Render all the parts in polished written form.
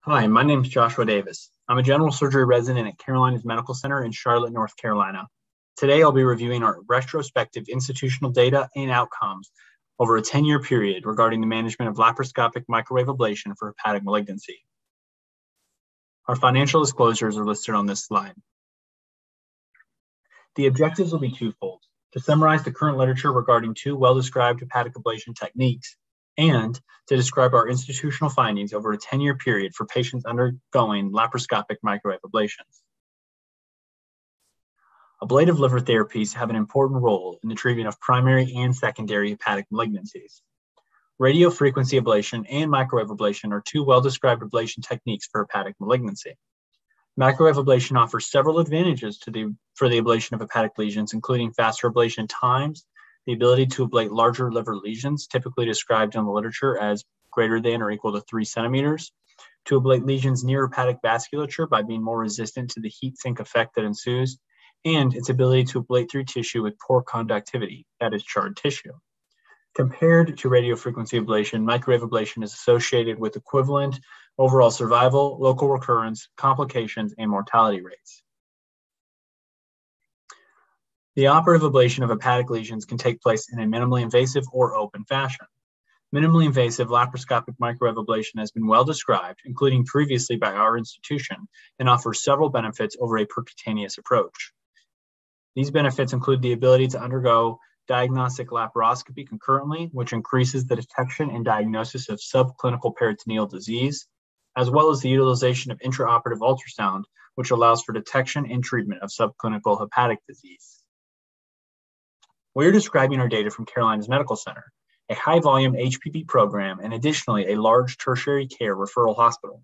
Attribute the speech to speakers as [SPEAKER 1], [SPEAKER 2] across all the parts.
[SPEAKER 1] Hi, my name is Joshua Davis. I'm a general surgery resident at Carolinas Medical Center in Charlotte, North Carolina. Today, I'll be reviewing our retrospective institutional data and outcomes over a 10-year period regarding the management of laparoscopic microwave ablation for hepatic malignancy. Our financial disclosures are listed on this slide. The objectives will be twofold: to summarize the current literature regarding two well-described hepatic ablation techniques, and to describe our institutional findings over a 10-year period for patients undergoing laparoscopic microwave ablations. Ablative liver therapies have an important role in the treatment of primary and secondary hepatic malignancies. Radiofrequency ablation and microwave ablation are two well-described ablation techniques for hepatic malignancy. Microwave ablation offers several advantages for the ablation of hepatic lesions, including faster ablation times, the ability to ablate larger liver lesions, typically described in the literature as greater than or equal to 3 centimeters, to ablate lesions near hepatic vasculature by being more resistant to the heat sink effect that ensues, and its ability to ablate through tissue with poor conductivity, that is charred tissue. Compared to radiofrequency ablation, microwave ablation is associated with equivalent overall survival, local recurrence, complications, and mortality rates. The operative ablation of hepatic lesions can take place in a minimally invasive or open fashion. Minimally invasive laparoscopic microwave ablation has been well described, including previously by our institution, and offers several benefits over a percutaneous approach. These benefits include the ability to undergo diagnostic laparoscopy concurrently, which increases the detection and diagnosis of subclinical peritoneal disease, as well as the utilization of intraoperative ultrasound, which allows for detection and treatment of subclinical hepatic disease. We're describing our data from Carolinas Medical Center, a high-volume HPB program, and additionally a large tertiary care referral hospital.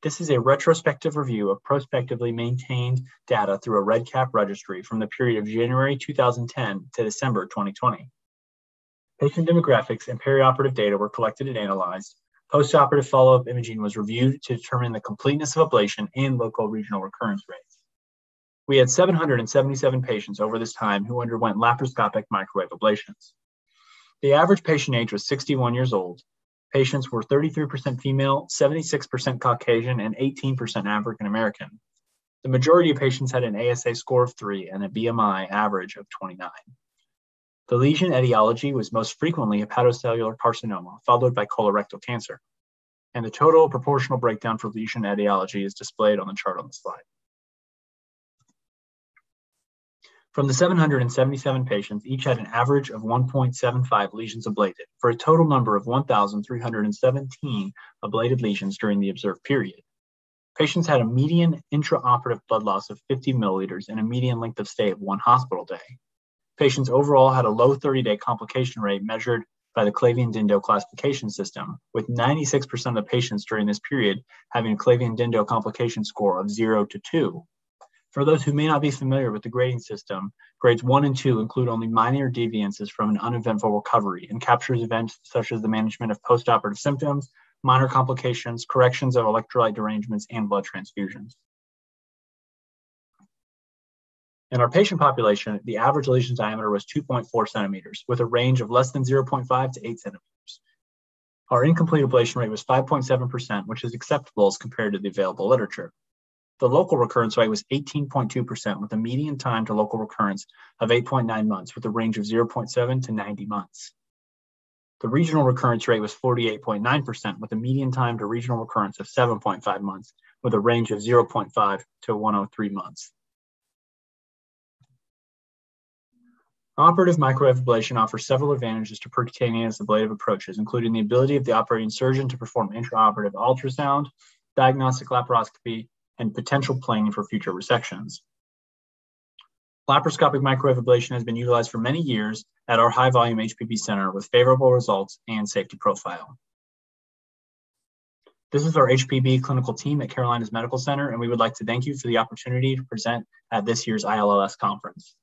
[SPEAKER 1] This is a retrospective review of prospectively maintained data through a REDCap registry from the period of January 2010 to December 2020. Patient demographics and perioperative data were collected and analyzed. Postoperative follow-up imaging was reviewed to determine the completeness of ablation and local regional recurrence rates. We had 777 patients over this time who underwent laparoscopic microwave ablations. The average patient age was 61 years old. Patients were 33% female, 76% Caucasian, and 18% African American. The majority of patients had an ASA score of 3 and a BMI average of 29. The lesion etiology was most frequently hepatocellular carcinoma, followed by colorectal cancer. And the total proportional breakdown for lesion etiology is displayed on the chart on the slide. From the 777 patients, each had an average of 1.75 lesions ablated, for a total number of 1,317 ablated lesions during the observed period. Patients had a median intraoperative blood loss of 50 milliliters and a median length of stay of 1 hospital day. Patients overall had a low 30-day complication rate measured by the Clavien-Dindo classification system, with 96% of the patients during this period having a Clavien-Dindo complication score of 0 to 2. For those who may not be familiar with the grading system, grades 1 and 2 include only minor deviances from an uneventful recovery and captures events such as the management of postoperative symptoms, minor complications, corrections of electrolyte derangements, and blood transfusions. In our patient population, the average lesion diameter was 2.4 centimeters, with a range of less than 0.5 to 8 centimeters. Our incomplete ablation rate was 5.7%, which is acceptable as compared to the available literature. The local recurrence rate was 18.2%, with a median time to local recurrence of 8.9 months, with a range of 0.7 to 90 months. The regional recurrence rate was 48.9%, with a median time to regional recurrence of 7.5 months, with a range of 0.5 to 103 months. Operative microwave ablation offers several advantages to percutaneous ablative approaches, including the ability of the operating surgeon to perform intraoperative ultrasound, diagnostic laparoscopy, and potential planning for future resections. Laparoscopic microwave ablation has been utilized for many years at our high-volume HPB center with favorable results and safety profile. This is our HPB clinical team at Carolinas Medical Center, and we would like to thank you for the opportunity to present at this year's ILLS conference.